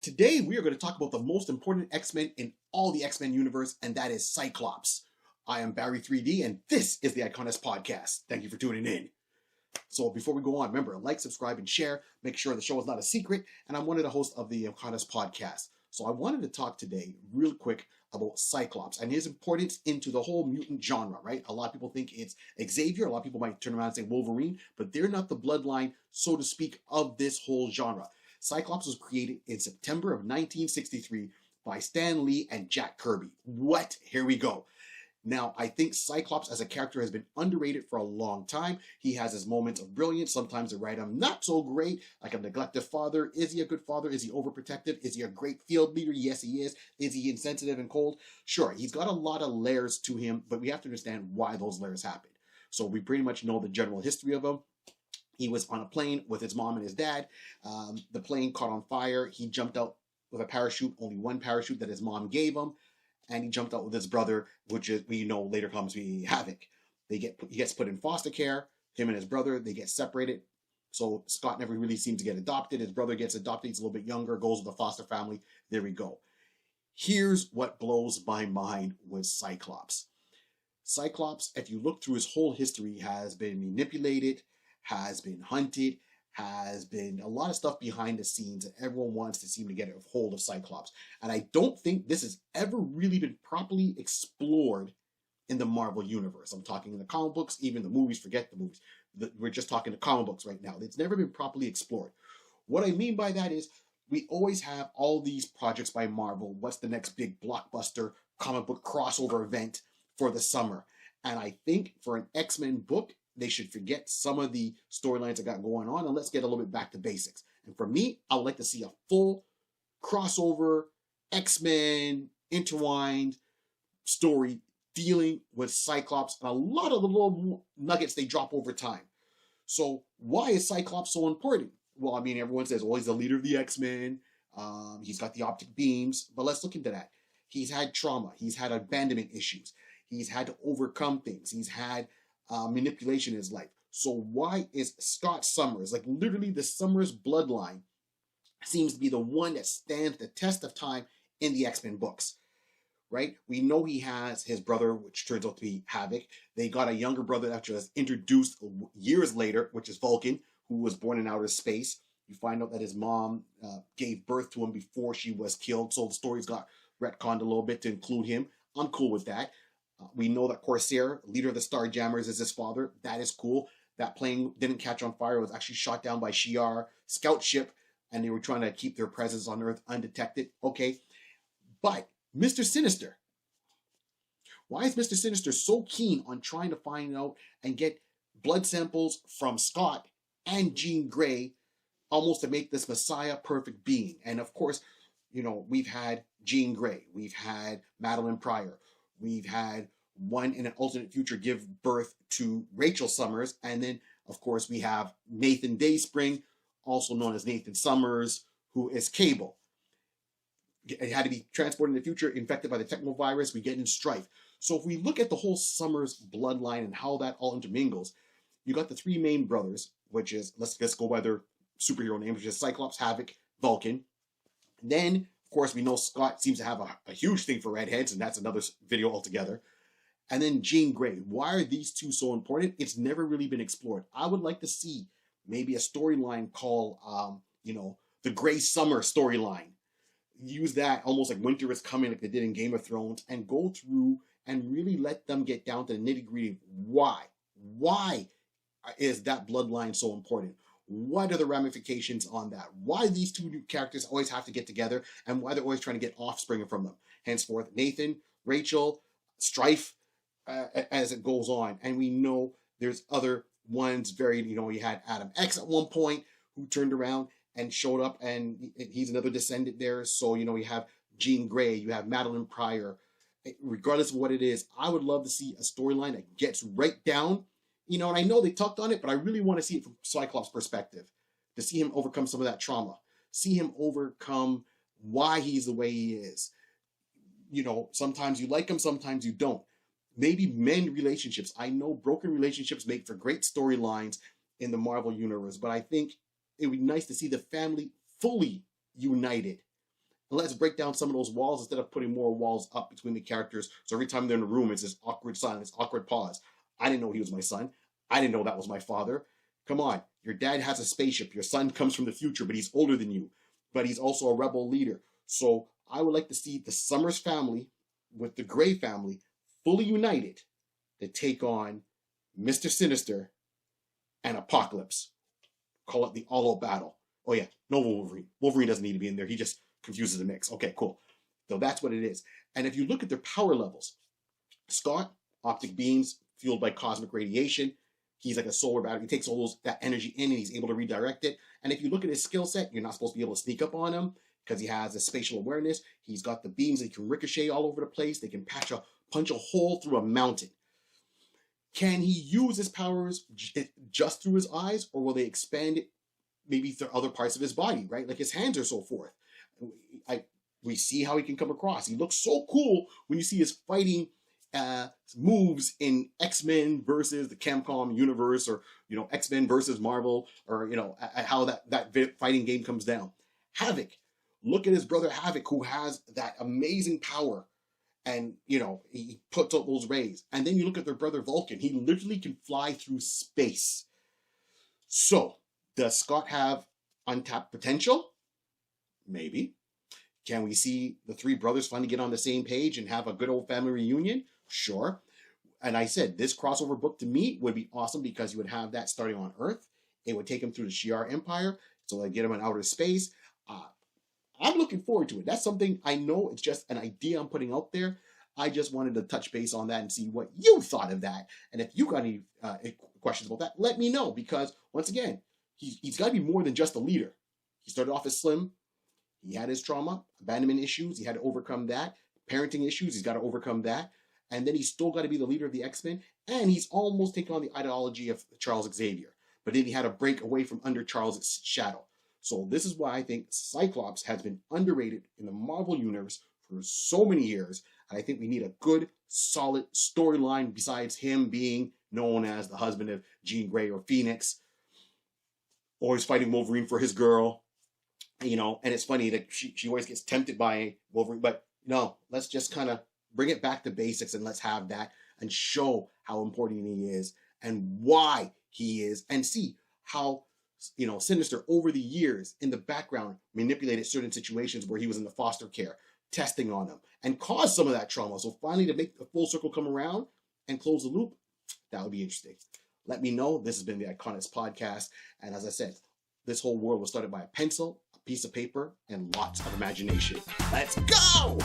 Today, we are going to talk about the most important X-Men in all the X-Men universe, and that is Cyclops. I am Barry 3D, and this is the iConis podcast. Thank you for tuning in. So before we go on, remember, like, subscribe, and share. Make sure the show is not a secret, and I'm one of the hosts of the iConis podcast. So I wanted to talk today real quick about Cyclops and his importance into the whole mutant genre, right? A lot of people think it's Xavier. A lot of people might turn around and say Wolverine, but they're not the bloodline, so to speak, of this whole genre. Cyclops was created in September of 1963 by Stan Lee and Jack Kirby. What? Here we go. Now, I think Cyclops as a character has been underrated for a long time. He has his moments of brilliance. Sometimes they write him not so great, like a neglected father. Is he a good father? Is he overprotective? Is he a great field leader? Yes, he is. Is he insensitive and cold? Sure, he's got a lot of layers to him, but we have to understand why those layers happened. So we pretty much know the general history of him. He was on a plane with his mom and his dad. The plane caught on fire. He jumped out with a parachute, only one parachute that his mom gave him. And he jumped out with his brother, which is, we know later comes to be Havoc. He gets put in foster care. Him and his brother, they get separated. So Scott never really seems to get adopted. His brother gets adopted. He's a little bit younger, goes with a foster family. There we go. Here's what blows my mind with Cyclops. Cyclops, if you look through his whole history, has been manipulated, has been hunted, has been a lot of stuff behind the scenes, and everyone wants to seem to get a hold of Cyclops. And I don't think this has ever really been properly explored in the Marvel Universe. I'm talking in the comic books, even the movies, forget the movies. We're just talking the comic books right now. It's never been properly explored. What I mean by that is we always have all these projects by Marvel. What's the next big blockbuster comic book crossover event for the summer? And I think for an X-Men book, they should forget some of the storylines that got going on and let's get a little bit back to basics. And for me, I would like to see a full crossover X-Men intertwined story dealing with Cyclops and a lot of the little nuggets they drop over time. So why is Cyclops so important? Well, I mean, everyone says, well, he's the leader of the X-Men. He's got the optic beams, but let's look into that. He's had trauma. He's had abandonment issues. He's had to overcome things. He's had manipulation in his life. So why is Scott Summers, like literally the Summers bloodline, seems to be the one that stands the test of time in the X-Men books, right? We know he has his brother, which turns out to be Havoc. They got a younger brother that was introduced years later, which is Vulcan, who was born in outer space. You find out that his mom gave birth to him before she was killed, so the story's got retconned a little bit to include him. I'm cool with that. We know that Corsair, leader of the Starjammers, is his father. That is cool. That plane didn't catch on fire. It was actually shot down by Shi'ar scout ship, and they were trying to keep their presence on Earth undetected. Okay. But Mr. Sinister, why is Mr. Sinister so keen on trying to find out and get blood samples from Scott and Jean Grey almost to make this Messiah perfect being? And of course, you know, we've had Jean Grey. We've had Madeline Pryor. We've had one in an alternate future give birth to Rachel Summers. And then, of course, we have Nathan Dayspring, also known as Nathan Summers, who is Cable. It had to be transported in the future, infected by the technovirus. We get in Strife. So if we look at the whole Summers bloodline and how that all intermingles, you got the three main brothers, which is, let's go by their superhero names, which is Cyclops, Havoc, Vulcan. Then, of course, we know Scott seems to have a huge thing for redheads, and that's another video altogether. And then Jean Grey. Why are these two so important? It's never really been explored. I would like to see maybe a storyline called, the Grey Summer storyline. Use that almost like Winter is Coming, like they did in Game of Thrones, and go through and really let them get down to the nitty-gritty of why. Why is that bloodline so important? What are the ramifications on that? Why these two new characters always have to get together and why they're always trying to get offspring from them. Henceforth, Nathan, Rachel, Strife, as it goes on. And we know there's other ones you had Adam X at one point who turned around and showed up and he's another descendant there. So, you have Jean Grey, you have Madeline Pryor. Regardless of what it is, I would love to see a storyline that gets right down. And I know they talked on it, but I really want to see it from Cyclops' perspective, to see him overcome some of that trauma, see him overcome why he's the way he is. Sometimes you like him, sometimes you don't. Maybe mend relationships. I know broken relationships make for great storylines in the Marvel Universe, but I think it would be nice to see the family fully united And let's break down some of those walls instead of putting more walls up between the characters. So every time they're in the room, it's this awkward silence, awkward pause. I didn't know he was my son. I didn't know that was my father. Come on, your dad has a spaceship. Your son comes from the future, but he's older than you. But he's also a rebel leader. So I would like to see the Summers family with the Gray family fully united to take on Mr. Sinister and Apocalypse. Call it the all-out battle. Oh yeah, no Wolverine. Wolverine doesn't need to be in there. He just confuses the mix. Okay, cool. So that's what it is. And if you look at their power levels, Scott, optic beams fueled by cosmic radiation. He's like a solar battery. He takes all that energy in and he's able to redirect it. And if you look at his skill set, you're not supposed to be able to sneak up on him because he has a spatial awareness. He's got the beams that he can ricochet all over the place. They can punch a hole through a mountain. Can he use his powers just through his eyes, or will they expand it maybe through other parts of his body, right? Like his hands or so forth. We see how he can come across. He looks so cool when you see his fighting moves in X-Men versus the Capcom universe, or X-Men versus Marvel, or how that fighting game comes down. Havoc, look at his brother Havoc, who has that amazing power, and he puts out those rays. And then you look at their brother Vulcan. He literally can fly through space. So does Scott have untapped potential? Maybe. Can we see the three brothers finally get on the same page and have a good old family reunion? Sure. And I said, this crossover book to me would be awesome because you would have that starting on Earth. It would take him through the Shi'ar Empire, so they get him in outer space. I'm looking forward to it. That's something I know. It's just an idea I'm putting out there. I just wanted to touch base on that and see what you thought of that. And if you got any questions about that, let me know, because once again, he's got to be more than just a leader. He started off as Slim. He had his trauma, abandonment issues. He had to overcome that. Parenting issues. He's got to overcome that. And then he's still got to be the leader of the X-Men. And he's almost taken on the ideology of Charles Xavier. But then he had to break away from under Charles' shadow. So this is why I think Cyclops has been underrated in the Marvel Universe for so many years. And I think we need a good, solid storyline besides him being known as the husband of Jean Grey or Phoenix. Or he's fighting Wolverine for his girl. And it's funny that she always gets tempted by Wolverine. But no, let's just kind of bring it back to basics and let's have that and show how important he is and why he is, and see how Sinister over the years in the background manipulated certain situations where he was in the foster care, testing on him, and caused some of that trauma. So finally, to make the full circle come around and close the loop, that would be interesting. Let me know. This has been the iConis podcast. And as I said, this whole world was started by a pencil, a piece of paper, and lots of imagination. Let's go!